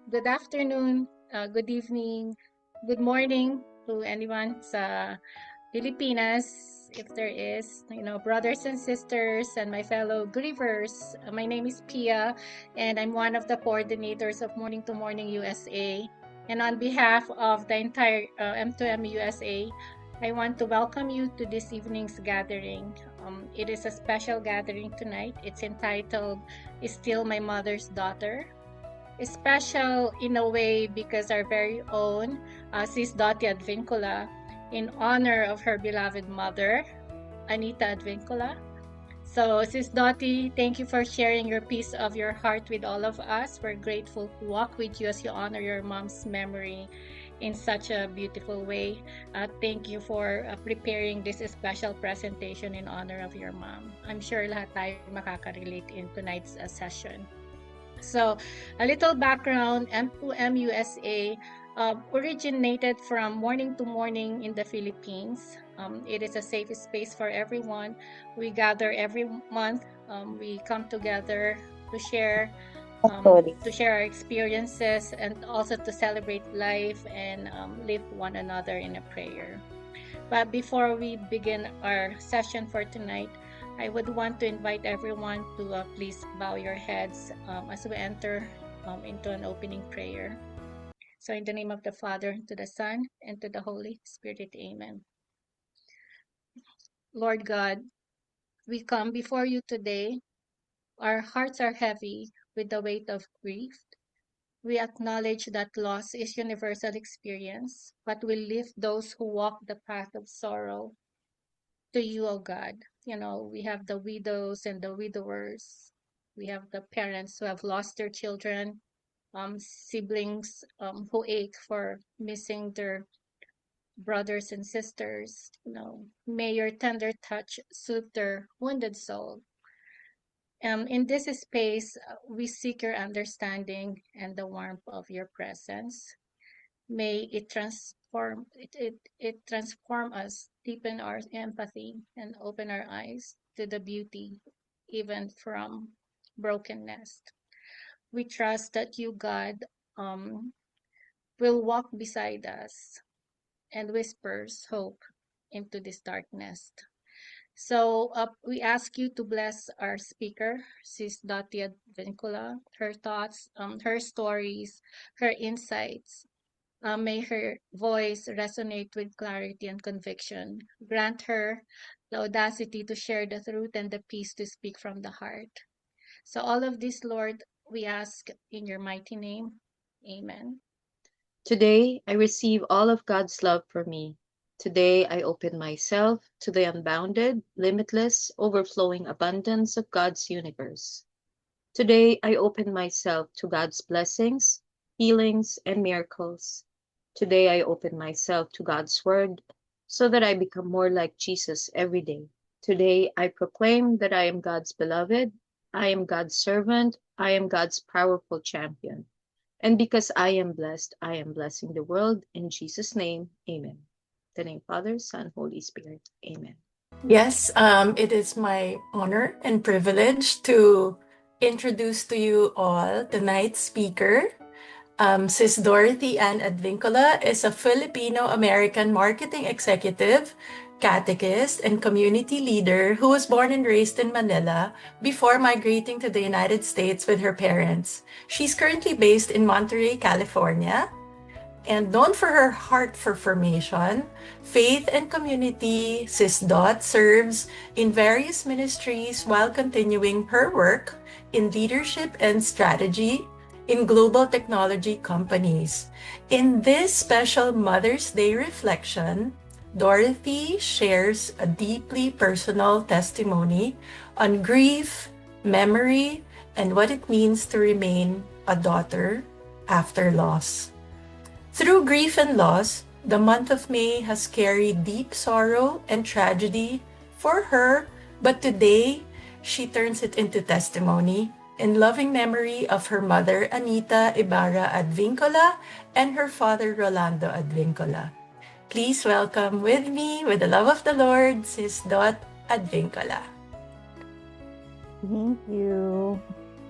good afternoon, good evening, good morning to anyone sa Pilipinas, if there is, brothers and sisters and my fellow grievers. My name is Pia, and I'm one of the coordinators of Morning to Morning USA. And on behalf of the entire M2M USA, I want to welcome you to this evening's gathering. It is a special gathering tonight. It's entitled Still My Mother's Daughter. Special in a way because our very own Sis Dottie Advincula, in honor of her beloved mother, Anita Advincula. So, Sis Dottie, thank you for sharing your piece of your heart with all of us. We're grateful to walk with you as you honor your mom's memory in such a beautiful way. Thank you for preparing this special presentation in honor of your mom. I'm sure lahat tayo makaka-relate in tonight's session. So, a little background, M2M USA originated from Morning to Morning in the Philippines. It is a safe space for everyone. We gather every month. We come together to share our experiences and also to celebrate life and lift one another in a prayer. But before we begin our session for tonight, I would want to invite everyone to please bow your heads as we enter into an opening prayer. So in the name of the Father, to the Son, and to the Holy Spirit, amen. Lord God, we come before you today. Our hearts are heavy with the weight of grief. We acknowledge that loss is universal experience, but we lift those who walk the path of sorrow to you, O God. We have the widows and the widowers. We have the parents who have lost their children, siblings who ache for missing their brothers and sisters. May your tender touch soothe their wounded soul. In this space, we seek your understanding and the warmth of your presence. May it transform us, deepen our empathy, and open our eyes to the beauty even from brokenness. We trust that you, God, will walk beside us and whispers hope into this darkness. So we ask you to bless our speaker, Sis Dottie Advincula, her thoughts, her stories, her insights. May her voice resonate with clarity and conviction. Grant her the audacity to share the truth and the peace to speak from the heart. So all of this, Lord, we ask in your mighty name. Amen. Today, I receive all of God's love for me. Today, I open myself to the unbounded, limitless, overflowing abundance of God's universe. Today, I open myself to God's blessings, healings, and miracles. Today, I open myself to God's word so that I become more like Jesus every day. Today, I proclaim that I am God's beloved, I am God's servant, I am God's powerful champion. And because I am blessed, I am blessing the world. In Jesus' name, amen. In the name Father, Son, Holy Spirit. Amen. Yes, it is my honor and privilege to introduce to you all tonight's speaker. Sis Dorothy Ann Advincula is a Filipino-American marketing executive, catechist, and community leader who was born and raised in Manila before migrating to the United States with her parents. She's currently based in Monterey, California, and known for her heart for formation, faith, and community. Sis Dot serves in various ministries while continuing her work in leadership and strategy in global technology companies. In this special Mother's Day reflection, Dorothy shares a deeply personal testimony on grief, memory, and what it means to remain a daughter after loss. Through grief and loss, the month of May has carried deep sorrow and tragedy for her, but today she turns it into testimony in loving memory of her mother Anita Ibarra Advincula and her father Rolando Advincula. Please welcome with me, with the love of the Lord, Sis Dot Advincula. Thank you.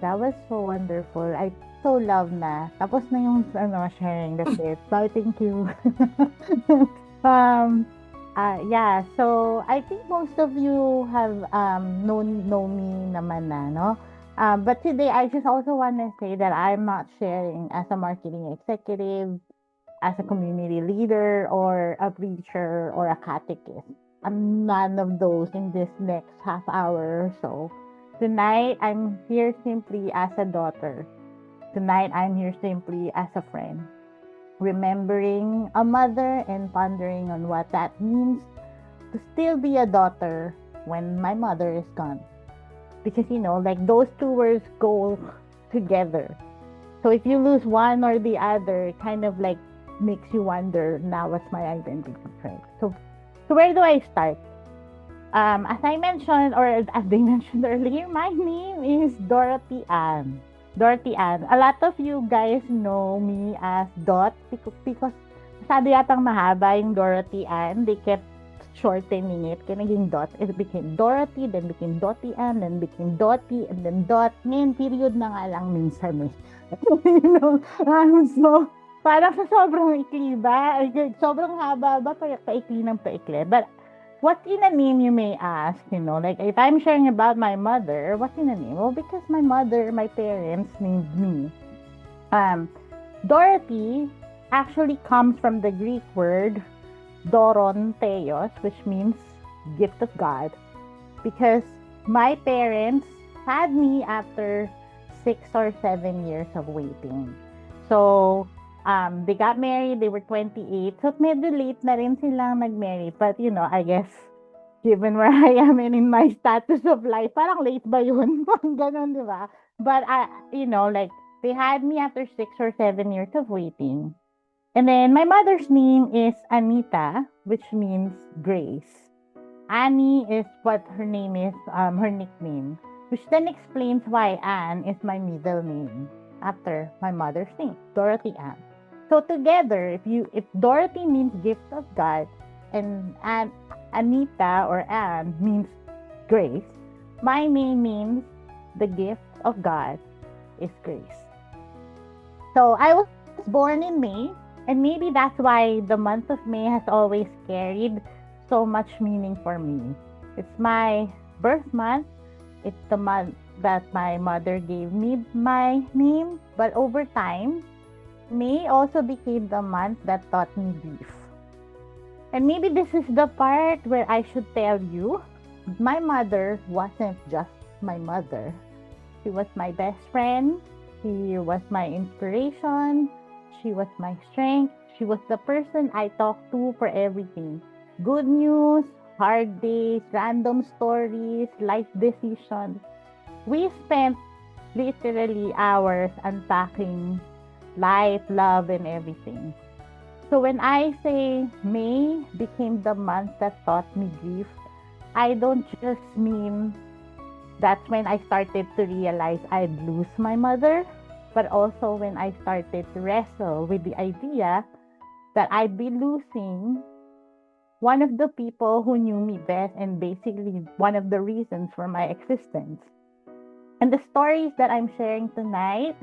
That was so wonderful. I so love na. Tapos na yung sharing. That's it. Bye, thank you. um, yeah, so I think most of you have know me naman na, no? But today I just also want to say that I'm not sharing as a marketing executive, as a community leader, or a preacher, or a catechist. I'm none of those in this next half hour or so. Tonight, I'm here simply as a daughter. Tonight, I'm here simply as a friend. Remembering a mother and pondering on what that means to still be a daughter when my mother is gone. Because, like those two words go together. So if you lose one or the other, it kind of like makes you wonder, now what's my identity, right? So where do I start? As I mentioned, or as they mentioned earlier, my name is Dorothy Ann. Dorothy Ann. A lot of you guys know me as Dot because masyado yatang mahaba yung Dorothy Ann. They kept shortening it. Kaya naging Dot. It became Dorothy, then became Dottie Ann, then became Dottie, and then Dot. Ngayon, period na nga lang minsan eh. So, parang sa sobrang ikli ba? Sobrang haba ba? Paikli ng paikli. But, what's in a name, you may ask, like if I'm sharing about my mother, what's in a name? Well, because my mother, my parents named me. Dorothy actually comes from the Greek word Doron Theos, which means gift of God. Because my parents had me after 6 or 7 years of waiting. So, they got married, they were 28. So, medyo late na rin silang nag-marry. But, I guess, given where I am and in my status of life, parang late ba yun? Ganon, di ba? But, like, they had me after 6 or 7 years of waiting. And then, my mother's name is Anita, which means grace. Annie is what her name is, her nickname. Which then explains why Anne is my middle name after my mother's name, Dorothy Ann. So together, if Dorothy means gift of God and Anita or Anne means grace, my name means the gift of God is grace. So I was born in May, and maybe that's why the month of May has always carried so much meaning for me. It's my birth month. It's the month that my mother gave me my name. But over time, May also became the month that taught me grief. And maybe this is the part where I should tell you, my mother wasn't just my mother. She was my best friend. She was my inspiration. She was my strength. She was the person I talked to for everything. Good news, hard days, random stories, life decisions. We spent literally hours unpacking life, love, and everything. So when I say May became the month that taught me grief, I don't just mean that's when I started to realize I'd lose my mother, but also when I started to wrestle with the idea that I'd be losing one of the people who knew me best and basically one of the reasons for my existence. And the stories that I'm sharing tonight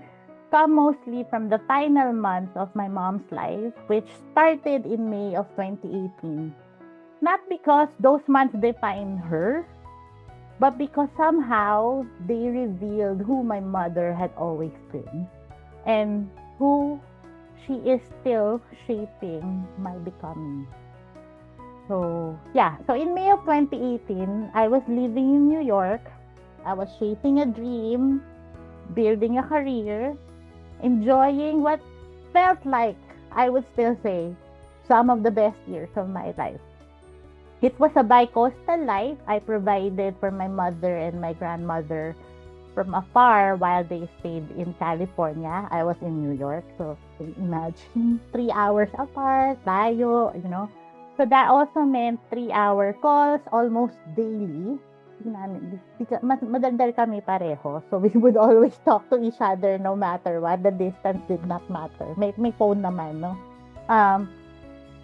come mostly from the final months of my mom's life, which started in May of 2018. Not because those months defined her, but because somehow they revealed who my mother had always been and who she is still shaping my becoming. So in May of 2018, I was living in New York. I was shaping a dream, building a career, enjoying what felt like, I would still say, some of the best years of my life. It was a bi-coastal life. I provided for my mother and my grandmother from afar while they stayed in California. I was in New York. So imagine 3 hours apart, tayo, So that also meant 3-hour calls almost daily. Madaldal kami pareho. So we would always talk to each other no matter what. The distance did not matter. May phone naman, no?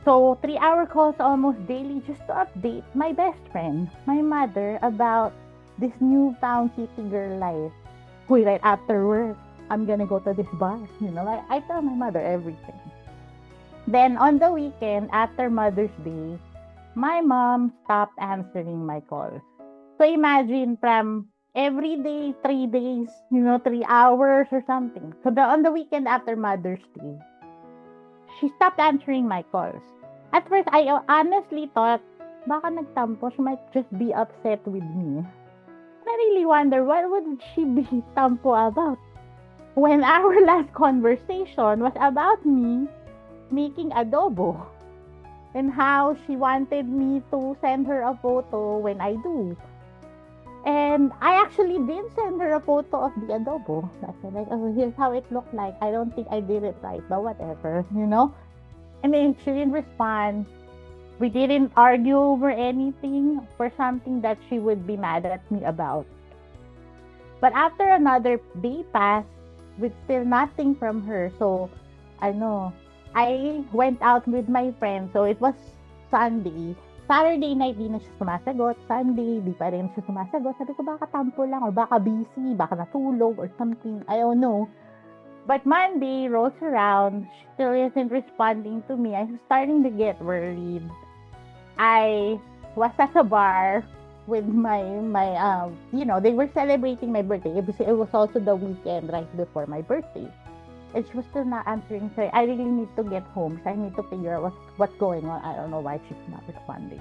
So 3-hour calls almost daily just to update my best friend, my mother, about this newfound city girl life. Uy, right after work, I'm gonna go to this bar. I tell my mother everything. Then on the weekend, after Mother's Day, my mom stopped answering my calls. So imagine from every day, 3 days, 3 hours or something. So on the weekend after Mother's Day, she stopped answering my calls. At first, I honestly thought, baka nagtampo, she might just be upset with me. I really wonder, what would she be tampo about? When our last conversation was about me making adobo and how she wanted me to send her a photo when I do. And I actually did send her a photo of the adobo. I said, like, oh, here's how it looked like. I don't think I did it right, but whatever, And then she didn't respond. We didn't argue over anything for something that she would be mad at me about. But after another day passed with still nothing from her, so I went out with my friend. So it was Sunday. Saturday night, di na siya sumasagot. Sunday, di pa rin siya sumasagot. Sabi ko, baka tampo lang or baka busy, baka natulog or something. I don't know. But Monday rolls around, she still isn't responding to me. I was starting to get worried. I was at a bar with my they were celebrating my birthday. It was also the weekend right before my birthday. And she was still not answering. So I really need to get home. So I need to figure out what's going on. I don't know why she's not responding.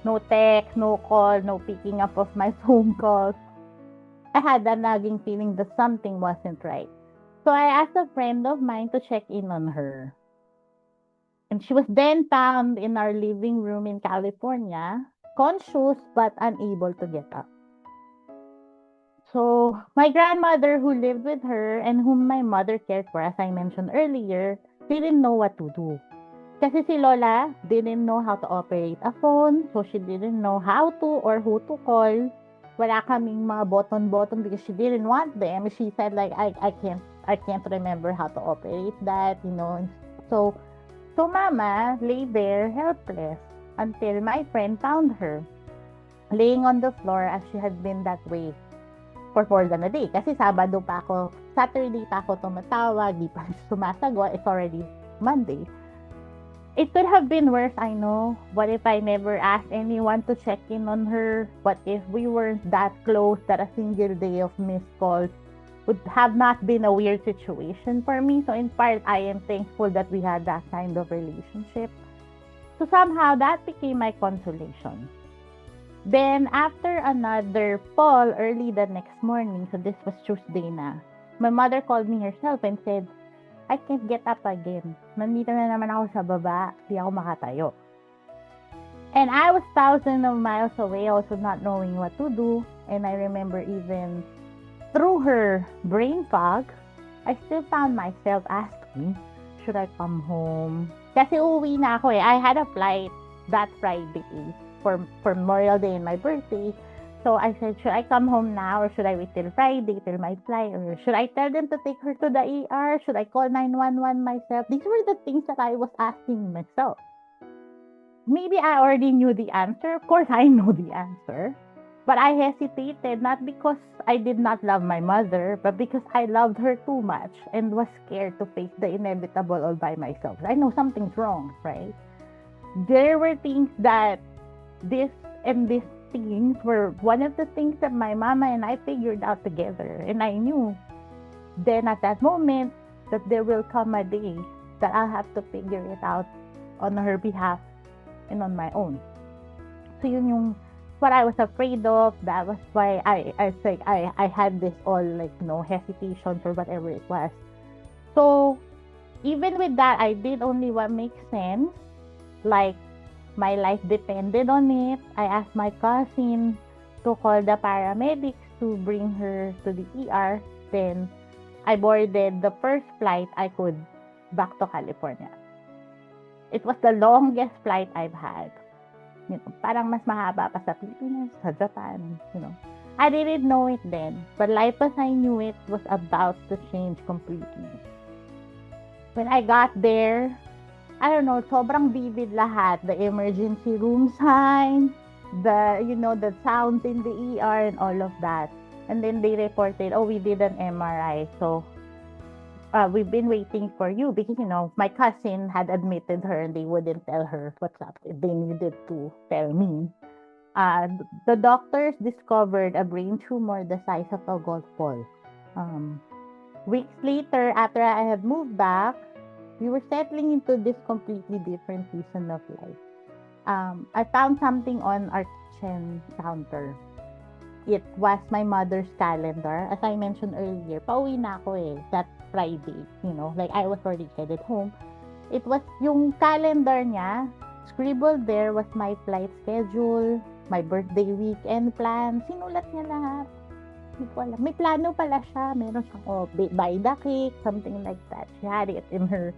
No text, no call, no picking up of my phone calls. I had that nagging feeling that something wasn't right. So I asked a friend of mine to check in on her. And she was then found in our living room in California, conscious but unable to get up. So my grandmother who lived with her and whom my mother cared for, as I mentioned earlier, didn't know what to do. Kasi si Lola didn't know how to operate a phone, so she didn't know how to or who to call. Wala kaming mga button because she didn't want them. She said like, I can't remember how to operate that, So Mama lay there helpless until my friend found her laying on the floor as she had been that way for more than a day. Kasi Saturday pa ako tumatawag, di pa sumasagot, it's already Monday. It could have been worse, I know. What if I never asked anyone to check in on her? What if we weren't that close that a single day of missed calls would have not been a weird situation for me? So in part, I am thankful that we had that kind of relationship. So somehow that became my consolation. Then after another fall early the next morning, so this was Tuesday na, my mother called me herself and said, I can't get up again. Nandito na naman ako sa baba, di ako makatayo. And I was thousands of miles away, also not knowing what to do. And I remember even through her brain fog, I still found myself asking, should I come home? Kasi uuwi na ako eh. I had a flight that Friday for Memorial Day and my birthday. So I said, should I come home now or should I wait till Friday, till my flight? Or should I tell them to take her to the ER? Should I call 911 myself? These were the things that I was asking myself. Maybe I already knew the answer. Of course, I know the answer. But I hesitated, not because I did not love my mother, but because I loved her too much and was scared to face the inevitable all by myself. I know something's wrong, right? There were things that these things were one of the things that my mama and I figured out together. And I knew then at that moment that there will come a day that I'll have to figure it out on her behalf and on my own. So yun yung what I was afraid of. That was why I had this all hesitations or whatever it was. So even with that, I did only what makes sense. Like my life depended on it. I asked my cousin to call the paramedics to bring her to the ER. Then I boarded the first flight I could back to California. It was the longest flight I've had. Parang mas mahaba pa sa Pilipinas, sa Japan, I didn't know it then, but life as I knew it was about to change completely. When I got there, I don't know, sobrang vivid lahat. The emergency room sign, the sounds in the ER and all of that. And then they reported, oh, we did an MRI. So we've been waiting for you because, my cousin had admitted her and they wouldn't tell her what's up. They needed to tell me. The doctors discovered a brain tumor the size of a golf ball. Weeks later, after I had moved back, we were settling into this completely different season of life. I found something on our kitchen counter. It was my mother's calendar. As I mentioned earlier, pauwi na ako that Friday. Like I was already headed home. It was yung calendar niya. Scribbled there was my flight schedule, my birthday weekend plan. Sinulat niya lahat. Hindi ko alam. May plano pala siya. Meron siyang, buy the cake, something like that. She had it in her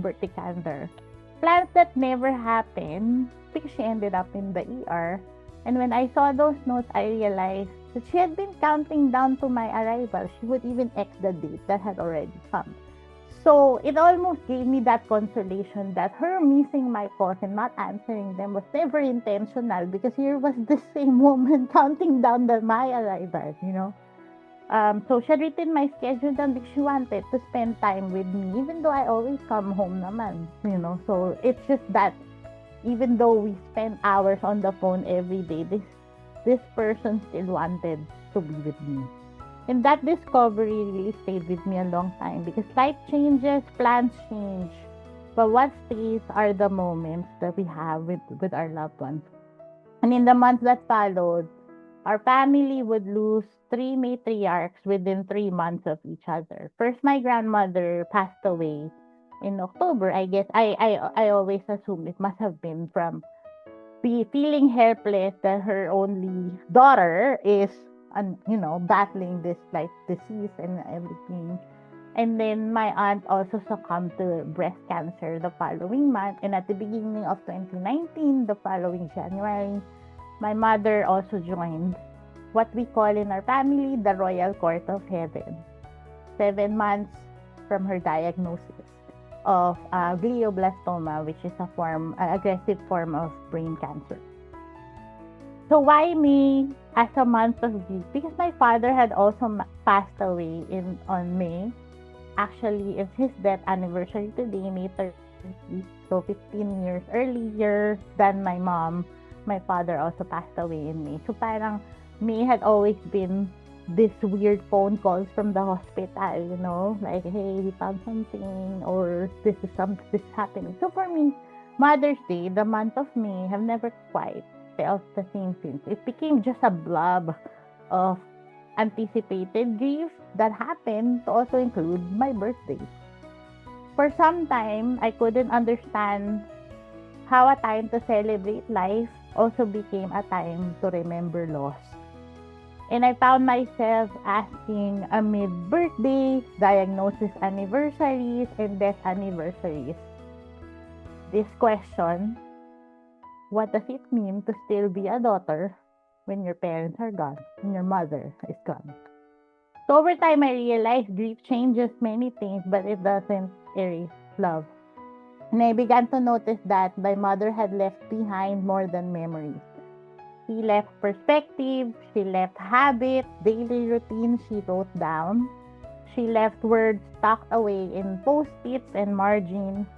birthday calendar. Plans that never happened because she ended up in the ER. And when I saw those notes, I realized that she had been counting down to my arrival. She would even X the date that had already come. So it almost gave me that consolation that her missing my calls and not answering them was never intentional, because here was the same woman counting down my arrival, So she had written my schedule down because she wanted to spend time with me, even though I always come home naman, So it's just that even though we spend hours on the phone every day, this person still wanted to be with me. And that discovery really stayed with me a long time, because life changes, plans change. But what stays are the moments that we have with our loved ones. And in the months that followed, our family would lose 3 matriarchs within 3 months of each other. First, my grandmother passed away in October. I guess I always assumed it must have been from feeling helpless that her only daughter is battling this like disease and everything. And then my aunt also succumbed to breast cancer the following month. And at the beginning of 2019, the following January, my mother also joined what we call in our family the Royal Court of Heaven. 7 months from her diagnosis of glioblastoma, which is an aggressive form of brain cancer. So why me as a month of grief? Because my father had also passed away on May. Actually, it's his death anniversary today, May 30. So 15 years earlier than my mom, my father also passed away in May. So parang May had always been this weird phone calls from the hospital, like, hey, we found something, or this is happening. So for me, Mother's Day, the month of May, have never quite felt the same since. It became just a blob of anticipated grief that happened to also include my birthday. For some time, I couldn't understand how a time to celebrate life also became a time to remember loss. And I found myself asking amid birthday, diagnosis anniversaries, and death anniversaries this question: what does it mean to still be a daughter when your parents are gone and your mother is gone? So over time, I realized grief changes many things, but it doesn't erase love. And I began to notice that my mother had left behind more than memories. She left perspective, she left habit, daily routine she wrote down. She left words tucked away in post-its and margins.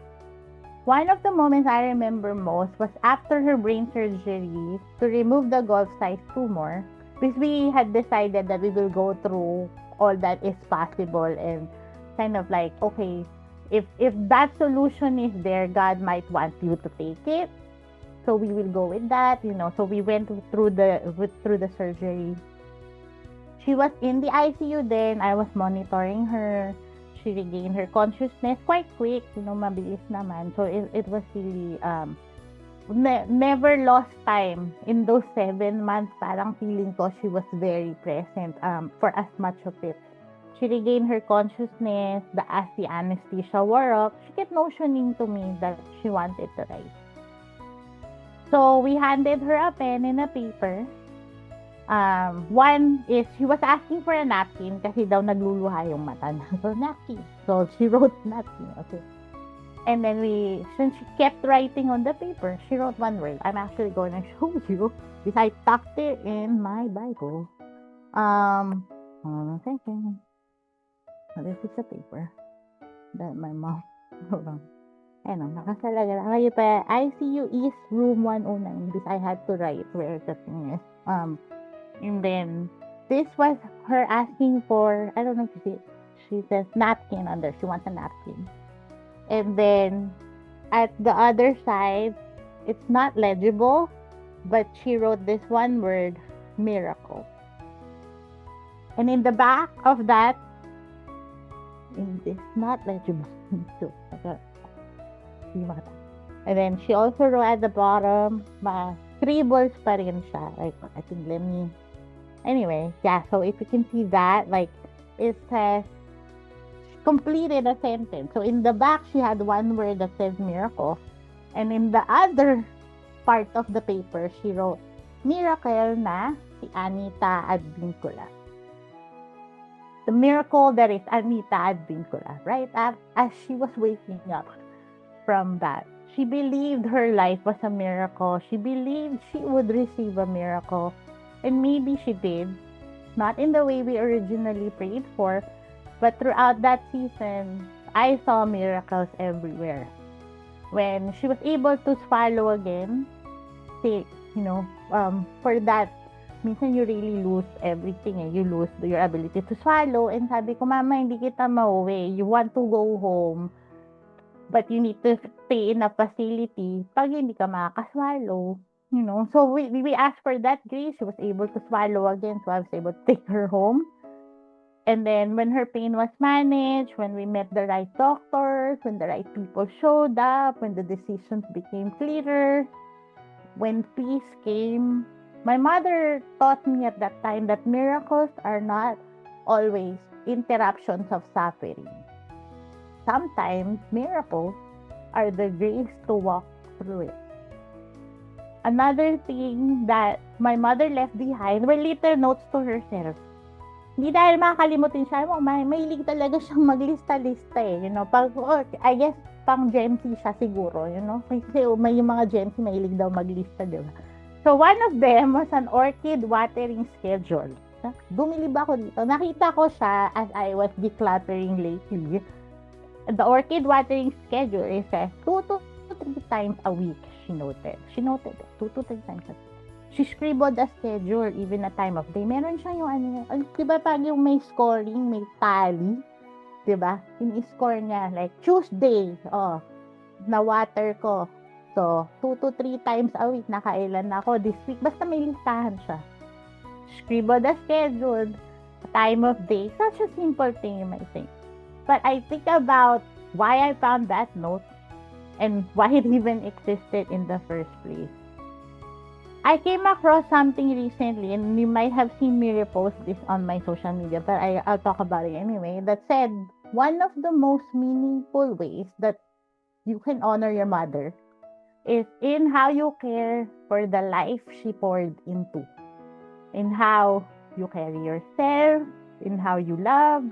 One of the moments I remember most was after her brain surgery to remove the golf-sized tumor, because we had decided that we will go through all that is possible and kind of like, okay, if that solution is there, God might want you to take it. So we will go with that, So we went through the surgery. She was in the ICU then. I was monitoring her. She regained her consciousness quite quick, mabilis naman. So it was really never lost time in those 7 months. Parang feeling ko she was very present for as much of it. She regained her consciousness. As the anesthesia wore off, she kept motioning to me that she wanted to write. So we handed her a pen and a paper. One is she was asking for a napkin kasi daw nagluluha yung mata na. So napkin. So she wrote napkin. Okay. And then since she kept writing on the paper, she wrote one word. I'm actually going to show you because I tucked it in my Bible. Hold on a second. This is a paper that my mom hold on. Ayun, nakasalagay lang. Ngayon pa, ICU East Room 109 because I had to write where the thing is. And then, this was her asking for, I don't know if she says napkin on there. She wants a napkin. And then, at the other side, it's not legible, but she wrote this one word, miracle. And in the back of that, it's not legible. So, and then she also wrote at the bottom, scribbles pa rin siya. Like, I think, anyway, yeah, so if you can see that, like, it says, completed a sentence. So in the back, she had one word that says miracle. And in the other part of the paper, she wrote, miracle na si Anita Advincula. The miracle that is Anita Advincula, right? As she was waking up from that, she believed her life was a miracle. She believed she would receive a miracle. And maybe she did. Not in the way we originally prayed for, but throughout that season, I saw miracles everywhere. When she was able to swallow again, for that, minsan you really lose everything. You lose your ability to swallow. And sabi ko, Mama, hindi kita mauwi. You want to go home, but you need to stay in a facility pag hindi ka makakaswallow. So we asked for that grace. She was able to swallow again, so I was able to take her home. And then when her pain was managed, when we met the right doctors, when the right people showed up, when the decisions became clearer, when peace came, my mother taught me at that time that miracles are not always interruptions of suffering. Sometimes miracles are the grace to walk through it. Another thing that my mother left behind were little notes to herself. Hindi dahil makakalimutin siya, mahilig talaga siyang maglista-lista eh. I guess pang Gen Z siya siguro, Kasi may yung mga Gen Z mahilig daw maglista, diba? So one of them was an orchid watering schedule. Bumili ba ako dito? Nakita ko siya as I was decluttering lately. The orchid watering schedule is 2 to 3 times a week, she noted. She noted 2 to 3 times a week. She scribbled a schedule, even a time of day. Meron siya yung diba pag yung may scoring, may tally, diba? Yung score niya, like Tuesday, na-water ko. So, 2 to 3 times a week, nakailan ako this week. Basta may listahan siya. Scribbled a schedule, a time of day. Such a simple thing, you might think. But I think about why I found that note and why it even existed in the first place. I came across something recently, and you might have seen me repost this on my social media, but I'll talk about it anyway, that said, one of the most meaningful ways that you can honor your mother is in how you care for the life she poured into, in how you carry yourself, in how you love,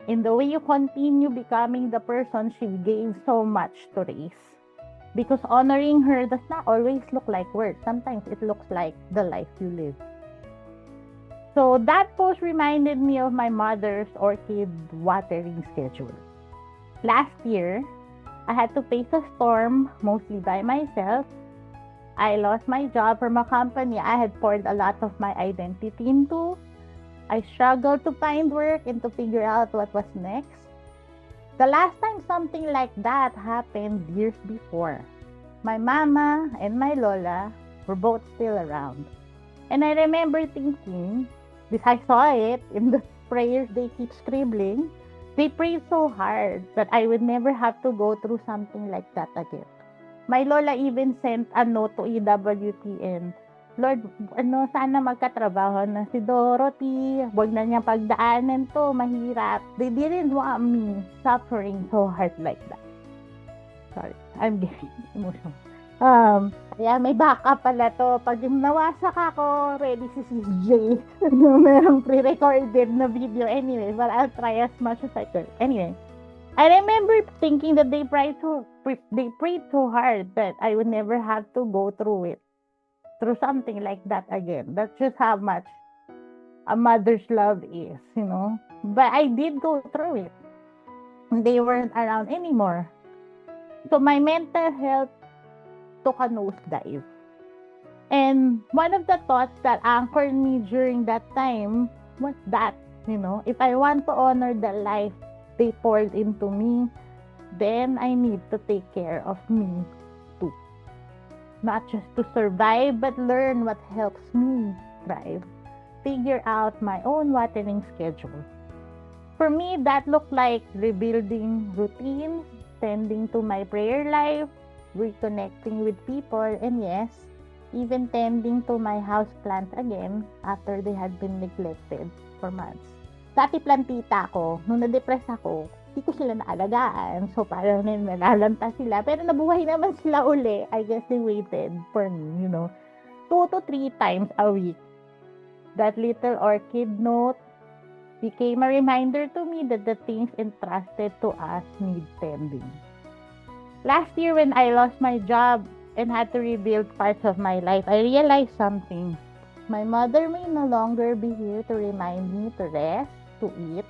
in the way you continue becoming the person she gave so much to raise. Because honoring her does not always look like words. Sometimes it looks like the life you live. So that post reminded me of my mother's orchid watering schedule. Last year, I had to face a storm mostly by myself. I lost my job from a company I had poured a lot of my identity into. I struggled to find work and to figure out what was next. The last time something like that happened years before, my mama and my lola were both still around. And I remember thinking, because I saw it in the prayers they keep scribbling, they prayed so hard that I would never have to go through something like that again. My lola even sent a note to EWT and, Lord, sana magkatrabaho na si Dorothy. Huwag na niyang pagdaanan to, mahirap. They didn't want me suffering so hard like that. Sorry, I'm getting emotional. May backup pala to. Pag nawasak ako, ready si CJ. Merong pre-recorded na video anyway, but I'll try as much as I could. Anyway, I remember thinking that they prayed so hard that I would never have to go through something like that again. That's just how much a mother's love is, But I did go through it. They weren't around anymore. So my mental health took a nosedive. And one of the thoughts that anchored me during that time was that, if I want to honor the life they poured into me, then I need to take care of me too. Not just to survive, but learn what helps me thrive. Figure out my own watering schedule. For me, that looked like rebuilding routines, tending to my prayer life, reconnecting with people, and yes, even tending to my houseplant again after they had been neglected for months. Dati plantita ako, nung na-depress ako, hindi ko sila naalagaan. So parang nalalanta sila. Pero nabuhay naman sila uli. I guess they waited for me, 2 to 3 times a week. That little orchid note became a reminder to me that the things entrusted to us need tending. Last year when I lost my job and had to rebuild parts of my life, I realized something. My mother may no longer be here to remind me to rest, to eat,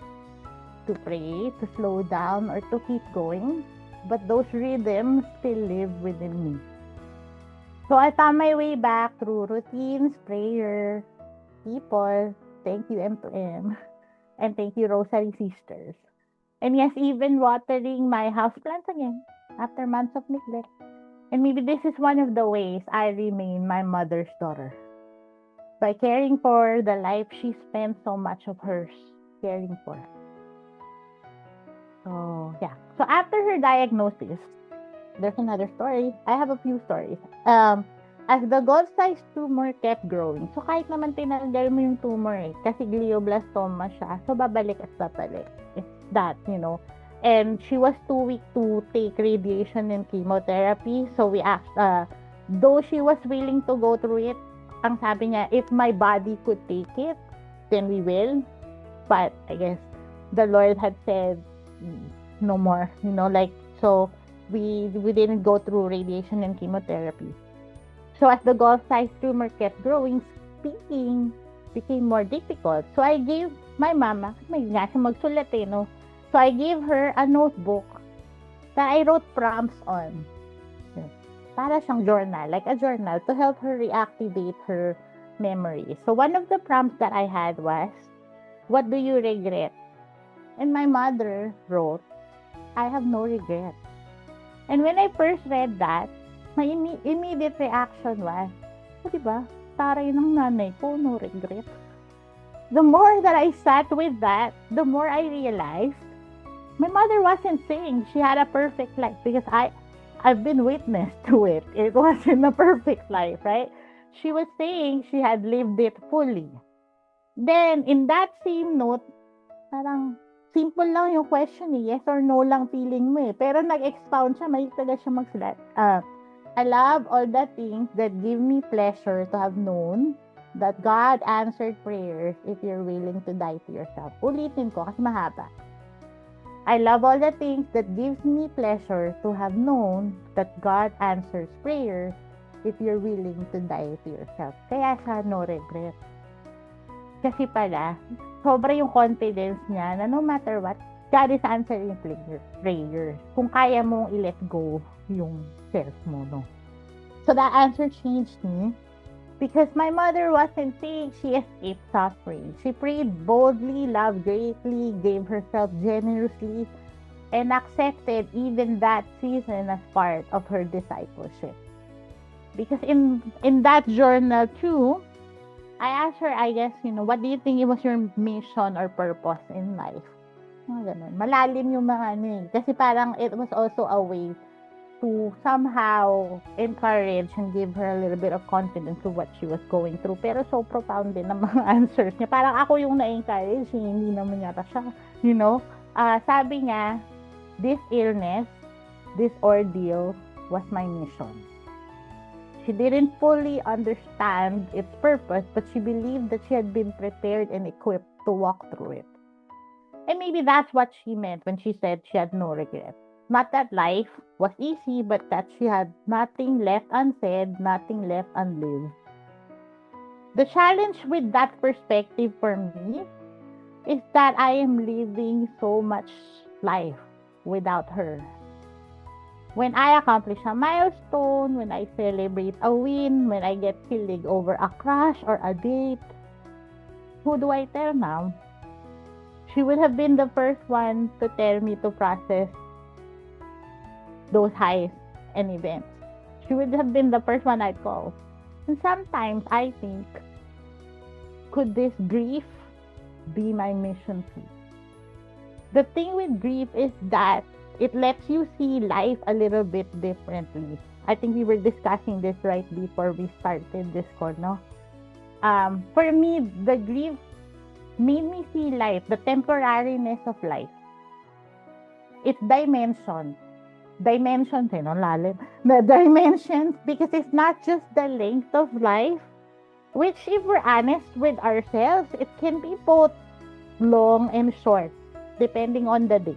to pray, to slow down, or to keep going, but those rhythms still live within me. So I found my way back through routines, prayer, people, thank you M2M, and thank you Rosary Sisters. And yes, even watering my houseplants again after months of neglect. And maybe this is one of the ways I remain my mother's daughter. By caring for the life she spent so much of hers caring for. So, yeah. So, after her diagnosis, there's another story. I have a few stories. As the gall-sized tumor kept growing, so kahit naman tinanggal mo yung tumor kasi glioblastoma siya, so babalik at babalik. It's that, And she was too weak to take radiation and chemotherapy. So we asked, though she was willing to go through it, ang sabi niya, if my body could take it, then we will. But I guess the Lord had said, no more, so we didn't go through radiation and chemotherapy. So as the gall-sized tumor kept growing, speaking became more difficult. So I gave my mama, may nga siya magsulat So I gave her a notebook that I wrote prompts on. Para siyang journal, like a journal, to help her reactivate her memories. So one of the prompts that I had was, what do you regret? And my mother wrote, I have no regret. And when I first read that, my immediate reaction was, diba? Taray ng nanay ko, no regret. The more that I sat with that, the more I realized, my mother wasn't saying she had a perfect life because I've been witness to it. It wasn't a perfect life, right? She was saying she had lived it fully. Then, in that same note, parang simple lang yung question yes or no lang feeling mo Pero nag-expound siya, may taga siya magsulat. I love all the things that give me pleasure to have known that God answered prayers if you're willing to die to yourself. Ulitin ko kasi mahaba. I love all the things that gives me pleasure to have known that God answers prayers if you're willing to die to yourself. Kaya siya no regret. Kasi pala, sobra yung confidence niya na no matter what, God is answering prayers. Kung kaya mong i-let go yung self mo, no? So that answer changed me. Because my mother wasn't saying she escaped suffering. She prayed boldly, loved greatly, gave herself generously, and accepted even that season as part of her discipleship. Because in that journal too, I asked her, I guess, what do you think it was your mission or purpose in life? Ganun. Malalim yung mga Kasi parang it was also a way to somehow encourage and give her a little bit of confidence to what she was going through. Pero so profound din ang mga answers niya. Parang ako yung na-encourage, hindi naman yata siya. Sabi niya, this illness, this ordeal was my mission. She didn't fully understand its purpose, but she believed that she had been prepared and equipped to walk through it. And maybe that's what she meant when she said she had no regret. Not that life was easy, but that she had nothing left unsaid, nothing left unlived. The challenge with that perspective for me is that I am living so much life without her. When I accomplish a milestone, when I celebrate a win, when I get kilig over a crush or a date, who do I tell now? She would have been the first one to tell me to process those highs and events. She would have been the first one I'd call. And sometimes I think, could this grief be my mission too? The thing with grief is that it lets you see life a little bit differently. I think we were discussing this right before we started this call, no? For me, the grief made me see life, the temporariness of life. It's dimensions, lalim. The dimensions, because it's not just the length of life, which, if we're honest with ourselves, it can be both long and short, depending on the day.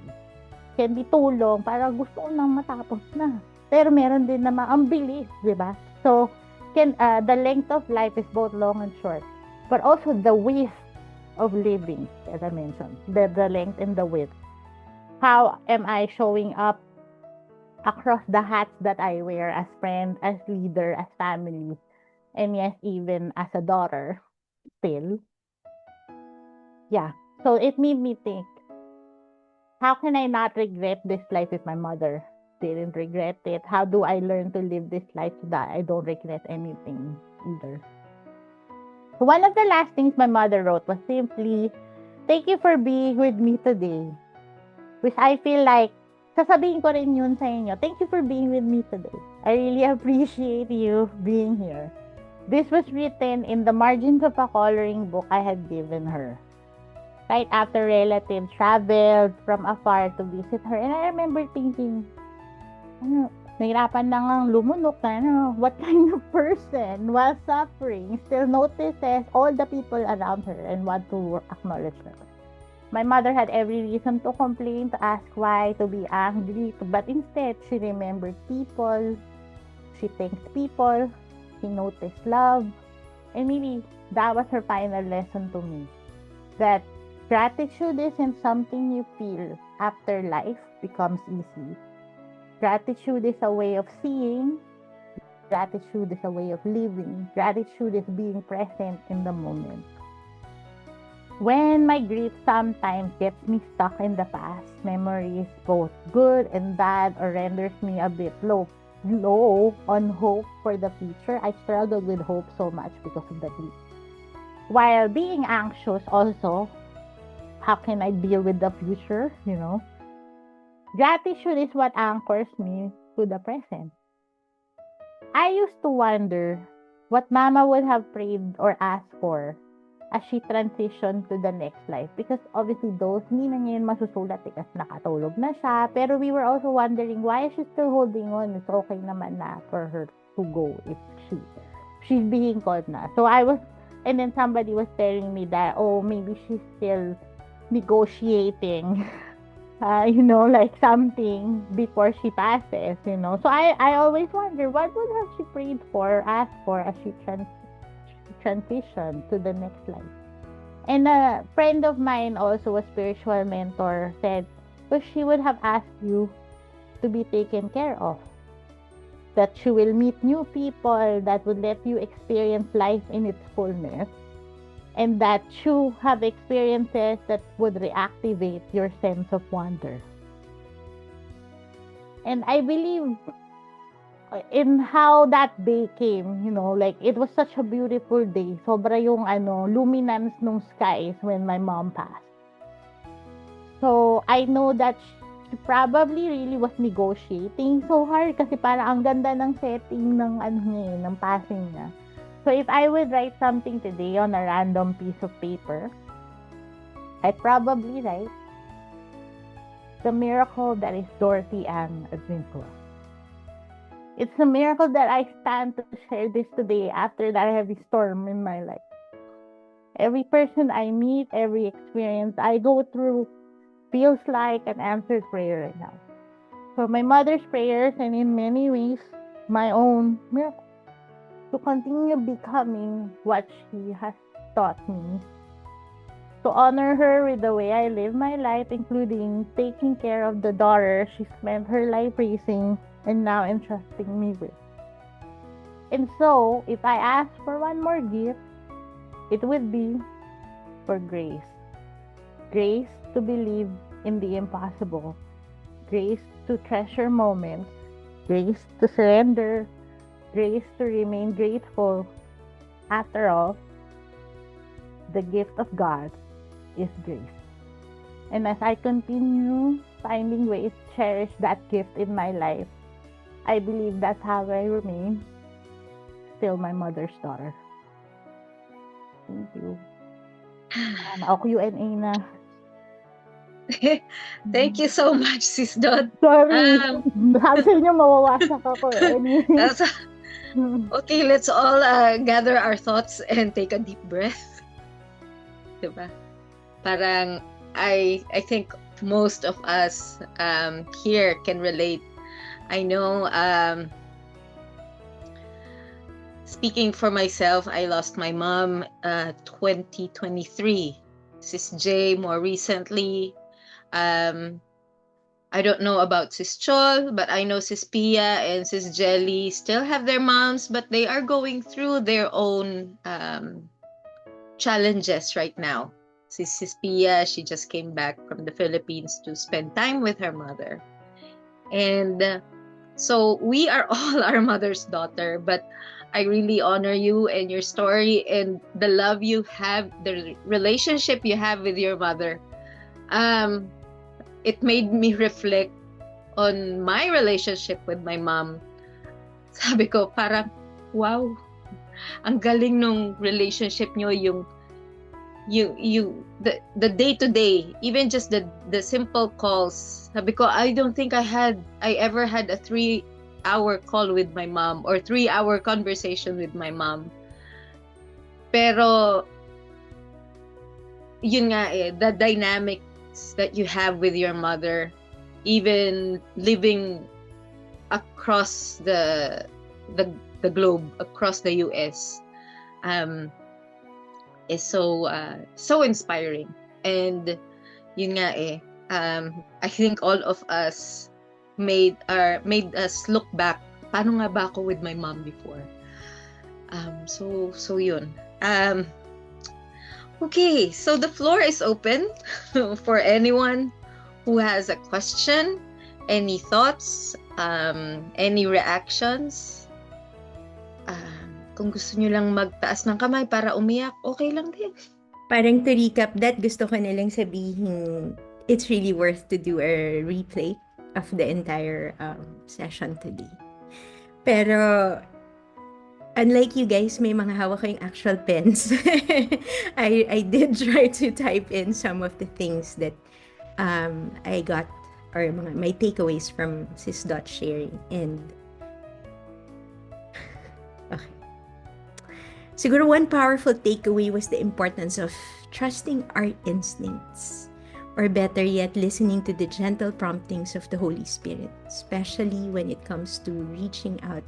Can be too long, para gusto ko nang matapos na. Pero meron din naman ang bilis, di ba? So, the length of life is both long and short. But also the width of living, as I mentioned. The length and the width. How am I showing up across the hats that I wear as friend, as leader, as family, and yes, even as a daughter still? Yeah. So it made me think, how can I not regret this life if my mother didn't regret it? How do I learn to live this life so that I don't regret anything either? So one of the last things my mother wrote was simply, "Thank you for being with me today." Which I feel like, sasabihin ko rin yun sa inyo. Thank you for being with me today. I really appreciate you being here. This was written in the margins of a coloring book I had given her. Right after relatives traveled from afar to visit her. And I remember thinking, nahirapan na ngang lumunok na, what kind of person, while suffering, still notices all the people around her and want to acknowledge her. My mother had every reason to complain, to ask why, to be angry, but instead, she remembered people, she thanked people, she noticed love, and maybe that was her final lesson to me. That gratitude isn't something you feel after life becomes easy. Gratitude is a way of seeing. Gratitude is a way of living. Gratitude is being present in the moment. When my grief sometimes gets me stuck in the past, memories both good and bad, or renders me a bit low on hope for the future, I struggle with hope so much because of the grief. While being anxious also, how can I deal with the future, Gratitude is what anchors me to the present. I used to wonder what Mama would have prayed or asked for as she transitioned to the next life. Because obviously those, hindi na ngayon masusulat kasi nakatulog na siya. Pero we were also wondering, why is she still holding on? It's okay naman na for her to go if she's being called na. And then somebody was telling me that, maybe she's still negotiating, like something before she passes, So I always wonder, what would have she prayed for, asked for as she transitioned to the next life? And a friend of mine, also a spiritual mentor, said, well, she would have asked you to be taken care of. That she will meet new people that would let you experience life in its fullness. And that you have experiences that would reactivate your sense of wonder. And I believe in how that day came, it was such a beautiful day. Sobra yung luminance nung skies when my mom passed. So I know that she probably really was negotiating so hard kasi para ang ganda ng setting ng passing niya. So if I would write something today on a random piece of paper, I'd probably write, the miracle that is Dorothy Ann Advincola. It's a miracle that I stand to share this today after that heavy storm in my life. Every person I meet, every experience I go through feels like an answered prayer right now. So my mother's prayers, and in many ways, my own miracle. to continue becoming what she has taught me. To honor her with the way I live my life, including taking care of the daughter she spent her life raising and now entrusting me with. And so, if I ask for one more gift, it would be for grace. Grace to believe in the impossible. Grace to treasure moments. Grace to surrender. Grace to remain grateful. After all, the gift of God is grace. And as I continue finding ways to cherish that gift in my life, I believe that's how I remain still my mother's daughter. Thank you. Ako Q&A na. Thank you so much, Sis Dot. Sorry. Sabi sa inyo, mawawasak ako. Anyway. Okay, let's all gather our thoughts and take a deep breath. Diba? Parang, I think most of us here can relate. I know, speaking for myself, I lost my mom 2023. Sis J more recently. I don't know about Sis Chol, but I know Sis Pia and Sis Jelly still have their moms, but they are going through their own challenges right now. Sis Pia, she just came back from the Philippines to spend time with her mother. And so we are all our mother's daughter, but I really honor you and your story and the love you have, the relationship you have with your mother. It made me reflect on my relationship with my mom. Sabi ko, parang, wow, ang galing nung relationship nyo, the day-to-day, even just the simple calls. Sabi ko, I don't think I ever had a 3-hour call with my mom or 3-hour conversation with my mom. Pero, yun nga the dynamics that you have with your mother, even living across the globe, across the US, is so inspiring. And yun nga I think all of us made us look back, paano nga ba ako with my mom before? So yun. Okay, so the floor is open for anyone who has a question, any thoughts, any reactions. Kung gusto nyo lang magtaas ng kamay para umiyak, okay lang din. Parang to recap that, gusto ko na lang sabihin, it's really worth to do a replay of the entire session today. Pero, unlike you guys, may mga hawak kayong actual pens. I did try to type in some of the things that I got, or my takeaways from Sis Dot sharing. And okay. Siguro one powerful takeaway was the importance of trusting our instincts, or better yet, listening to the gentle promptings of the Holy Spirit, especially when it comes to reaching out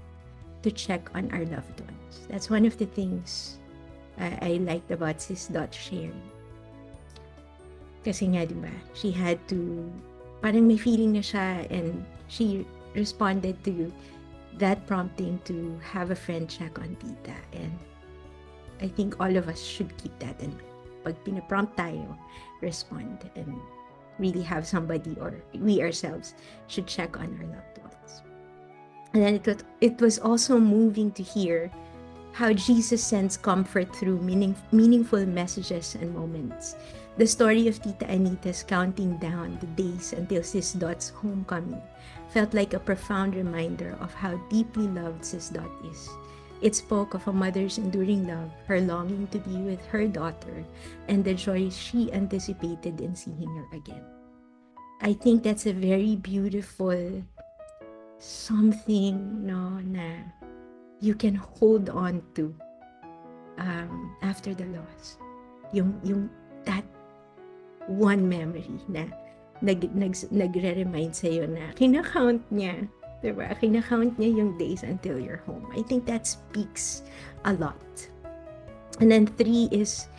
to check on our loved ones. That's one of the things I liked about Sis Dot sharing. Kasi nga, diba, she had to, parang may feeling na siya, and she responded to that prompting to have a friend check on Tita. And I think all of us should keep that in mind. Pag pinaprompt tayo, respond, and really have somebody, or we ourselves should check on our loved ones. And then it was also moving to hear how Jesus sends comfort through meaningful messages and moments. The story of Tita Anita's counting down the days until Sis Dot's homecoming felt like a profound reminder of how deeply loved Sis Dot is. It spoke of a mother's enduring love, her longing to be with her daughter, and the joy she anticipated in seeing her again. I think that's a very beautiful something, na you can hold on to after the loss. Yung that one memory na nagre-remind sa'yo na kinakount niya Diba? Kinakount niya yung days until you're home. I think that speaks a lot. And then 3 is,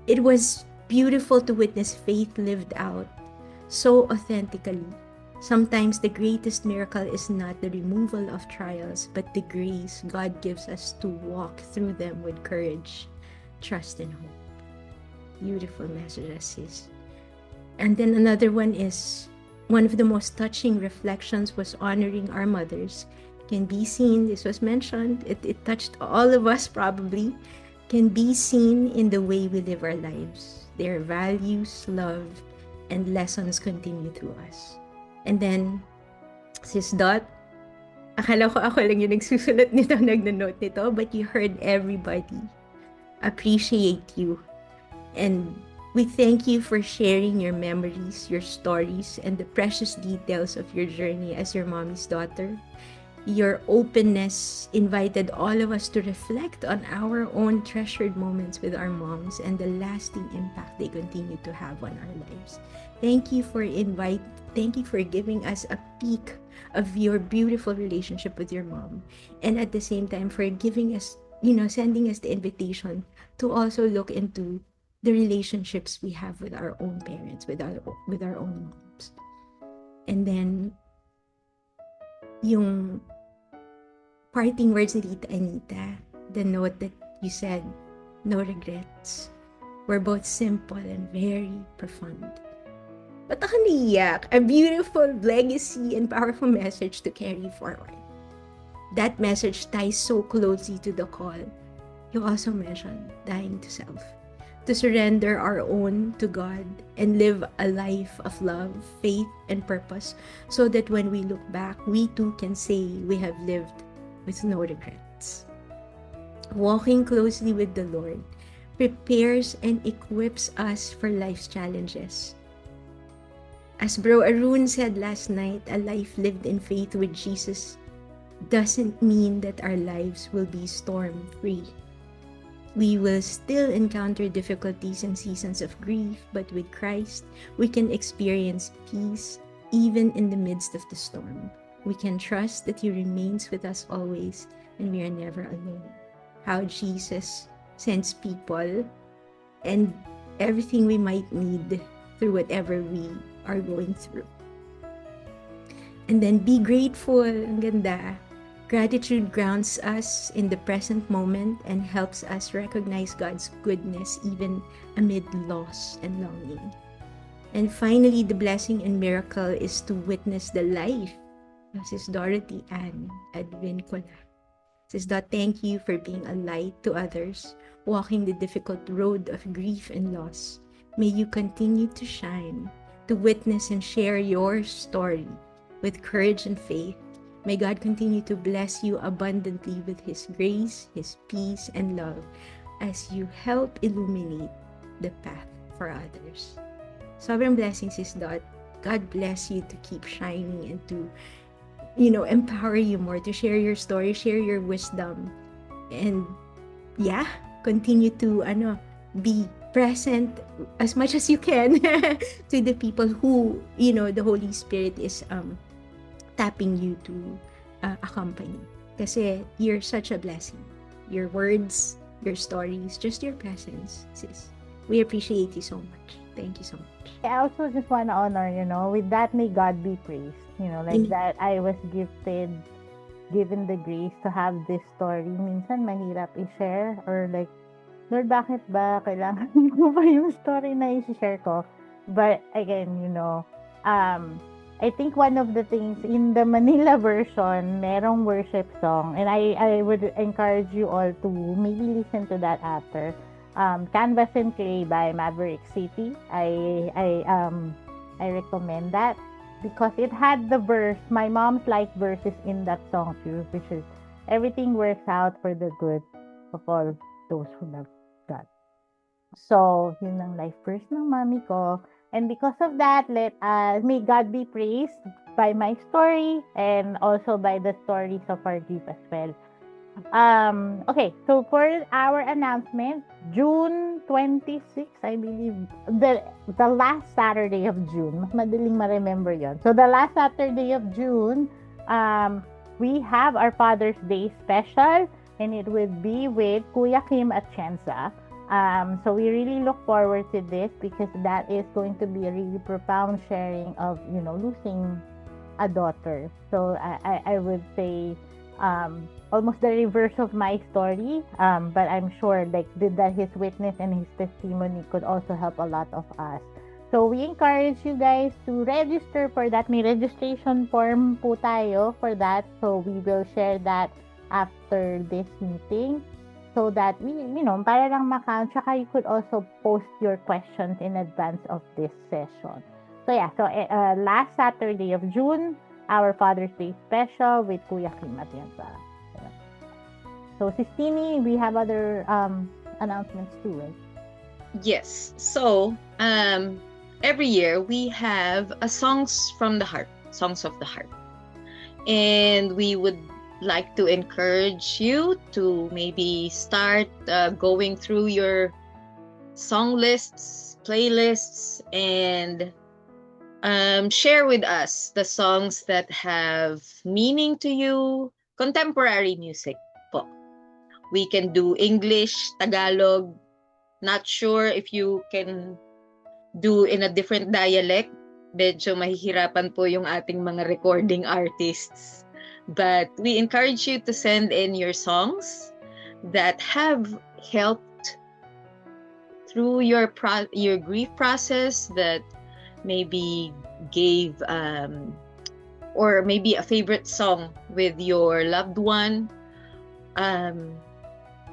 it was beautiful to witness faith lived out so authentically. Sometimes the greatest miracle is not the removal of trials, but the grace God gives us to walk through them with courage, trust, and hope. Beautiful messages, sis. And then another one is, one of the most touching reflections was honoring our mothers. Can be seen, this was mentioned, it touched all of us probably, can be seen in the way we live our lives. Their values, love, and lessons continue through us. And then, Sis Dot, akala ko ako lang yung nagsusulat nito, nagna-note nito, but you heard everybody appreciate you. And we thank you for sharing your memories, your stories, and the precious details of your journey as your mommy's daughter. Your openness invited all of us to reflect on our own treasured moments with our moms and the lasting impact they continue to have on our lives. Thank you for giving us a peek of your beautiful relationship with your mom, and at the same time for giving us, sending us the invitation to also look into the relationships we have with our own parents, with our own moms. And then yung parting words ni Tita Anita, the note that you said, no regrets, were both simple and very profound. But ako naiyak, a beautiful legacy and powerful message to carry forward. That message ties so closely to the call you also mentioned, dying to self, to surrender our own to God and live a life of love, faith, and purpose, so that when we look back, we too can say we have lived with no regrets. Walking closely with the Lord prepares and equips us for life's challenges. As Bro Arun said last night, a life lived in faith with Jesus doesn't mean that our lives will be storm-free. We will still encounter difficulties and seasons of grief, but with Christ, we can experience peace even in the midst of the storm. We can trust that He remains with us always and we are never alone. How Jesus sends people and everything we might need through whatever we are going through. And then be grateful. Ang ganda. Gratitude grounds us in the present moment and helps us recognize God's goodness even amid loss and longing. And finally, the blessing and miracle is to witness the life of Sis Dorothy Ann Advincula. Sis Dot, thank you for being a light to others, walking the difficult road of grief and loss. May you continue to shine, to witness and share your story with courage and faith. May God continue to bless you abundantly with His grace, His peace, and love as you help illuminate the path for others. Sobrang blessing, Sis Dot. God bless you to keep shining and to, empower you more to share your story, share your wisdom, and continue to be present as much as you can to the people who, the Holy Spirit is tapping you to accompany. Kasi you're such a blessing. Your words, your stories, just your presence, sis. We appreciate you so much. Thank you so much. I also just want to honor, with that, may God be praised. That I was given the grace to have this story. Minsan mahirap i-share or like, Lord, bakit ba kailangan ko ba yung story na i-share ko? But again, I think one of the things in the Manila version, merong worship song, and I would encourage you all to maybe listen to that after. Canvas and Clay by Maverick City. I recommend that because it had the verse, my mom's life verses in that song too, which is everything works out for the good of all those who love God. So, yun ang life verse ng mami ko. And because of that, may God be praised by my story and also by the stories of our group as well. Okay, so for our announcement, June 26, I believe, the last Saturday of June, mas madaling ma-remember yon. So the last Saturday of June, we have our Father's Day special, and it would be with Kuya Kim Atienza. So we really look forward to this because that is going to be a really profound sharing of, losing a daughter. So I would say almost the reverse of my story, but I'm sure that his witness and his testimony could also help a lot of us. So we encourage you guys to register for that. May registration form po tayo for that. So we will share that after this meeting so that we, para lang makount. Tsaka you could also post your questions in advance of this session. So yeah, last Saturday of June, our Father's Day special with Kuya Kim Atienza. So Sistine, we have other announcements too, right? Yes. So, every year we have a songs of the heart. And we would like to encourage you to maybe start going through your song lists, playlists, and share with us the songs that have meaning to you, contemporary music po. We can do English, Tagalog. Not sure if you can do in a different dialect. Medyo mahihirapan po yung ating mga recording artists. But we encourage you to send in your songs that have helped through your grief process, that maybe gave or maybe a favorite song with your loved one.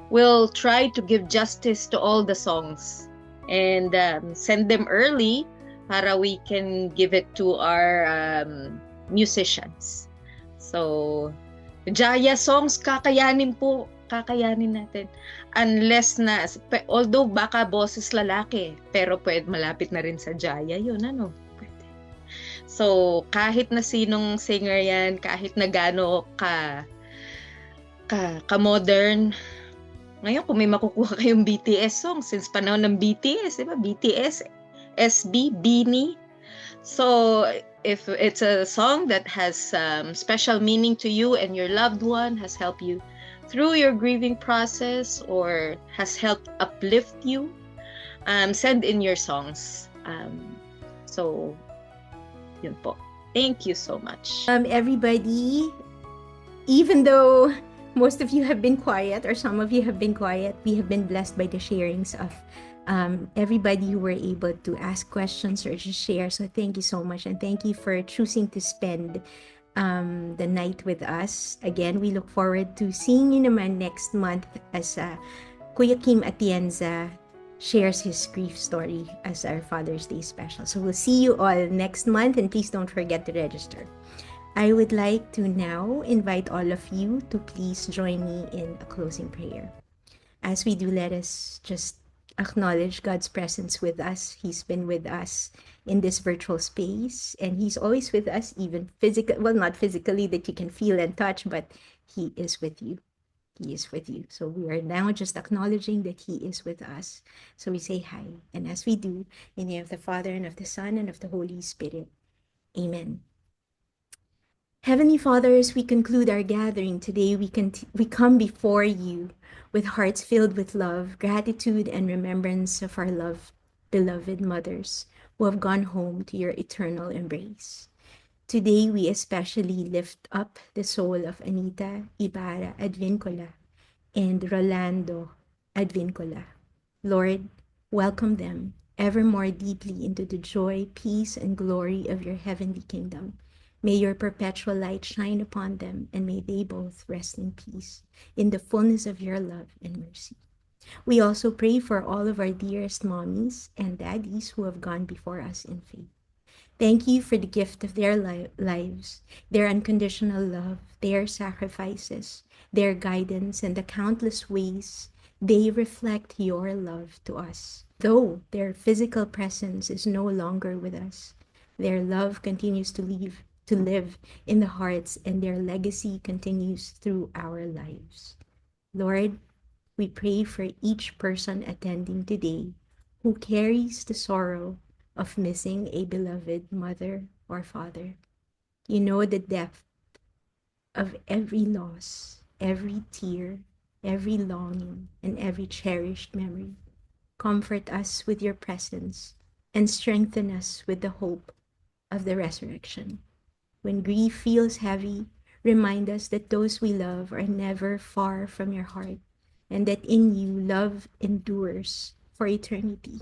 We'll try to give justice to all the songs and send them early para we can give it to our musicians. So, Jaya songs, kakayanin natin. Unless although baka boses lalaki, pero pwede malapit na rin sa Jaya yun, pwede. So, kahit na sinong singer yan, kahit na gaano ka-modern, ngayon kung may makukuha kayong BTS song, since panahon ng BTS, diba? BTS, SB, BINI. So, if it's a song that has special meaning to you and your loved one, has helped you through your grieving process or has helped uplift you, send in your songs. So, yun po. Thank you so much. Everybody, even though most of you have been quiet or some of you have been quiet, we have been blessed by the sharings of everybody who were able to ask questions or just share. So thank you so much, and thank you for choosing to spend the night with us. Again, we look forward to seeing you naman next month as Kuya Kim Atienza shares his grief story as our Father's Day special. So we'll see you all next month, and please don't forget to register. I would like to now invite all of you to please join me in a closing prayer. As we do, let us just acknowledge God's presence with us. He's been with us in this virtual space, and He's always with us, even not physically that you can feel and touch, but He is with you. He is with you. So we are now just acknowledging that He is with us. So we say hi. And as we do, in the name of the Father, and of the Son, and of the Holy Spirit. Amen. Heavenly Father, as we conclude our gathering today, we come before you with hearts filled with love, gratitude, and remembrance of our beloved mothers who have gone home to your eternal embrace. Today, we especially lift up the soul of Anita Ibarra Advincola and Rolando Advincola. Lord, welcome them ever more deeply into the joy, peace, and glory of your heavenly kingdom. May your perpetual light shine upon them, and may they both rest in peace, in the fullness of your love and mercy. We also pray for all of our dearest mommies and daddies who have gone before us in faith. Thank you for the gift of their lives, their unconditional love, their sacrifices, their guidance, and the countless ways they reflect your love to us. Though their physical presence is no longer with us, their love continues to live in the hearts, and their legacy continues through our lives. Lord, we pray for each person attending today who carries the sorrow of missing a beloved mother or father. You know the depth of every loss, every tear, every longing, and every cherished memory. Comfort us with your presence and strengthen us with the hope of the resurrection. When grief feels heavy, remind us that those we love are never far from your heart and that in you love endures for eternity.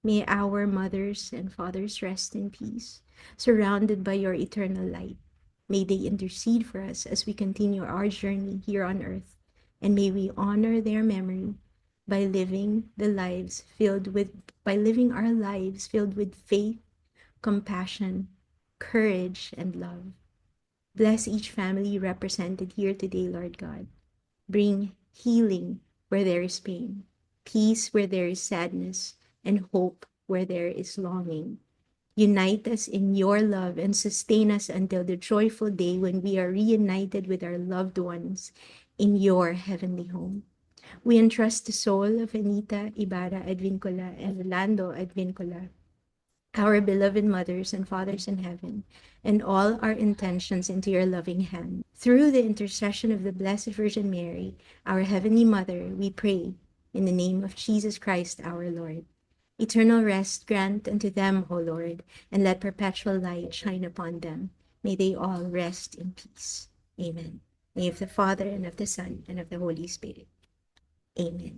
May our mothers and fathers rest in peace, surrounded by your eternal light. May they intercede for us as we continue our journey here on earth, and may we honor their memory by living our lives filled with faith, compassion, courage, and love. Bless each family represented here today, Lord God. Bring healing where there is pain, peace where there is sadness, and hope where there is longing. Unite us in your love and sustain us until the joyful day when we are reunited with our loved ones in your heavenly home. We entrust the soul of Anita Ibarra Advincula and Orlando Advincula, our beloved mothers and fathers in heaven, and all our intentions into your loving hand. Through the intercession of the Blessed Virgin Mary, our Heavenly Mother, we pray in the name of Jesus Christ our Lord. Eternal rest grant unto them, O Lord, and let perpetual light shine upon them. May they all rest in peace. Amen. In the name of the Father, and of the Son, and of the Holy Spirit. Amen.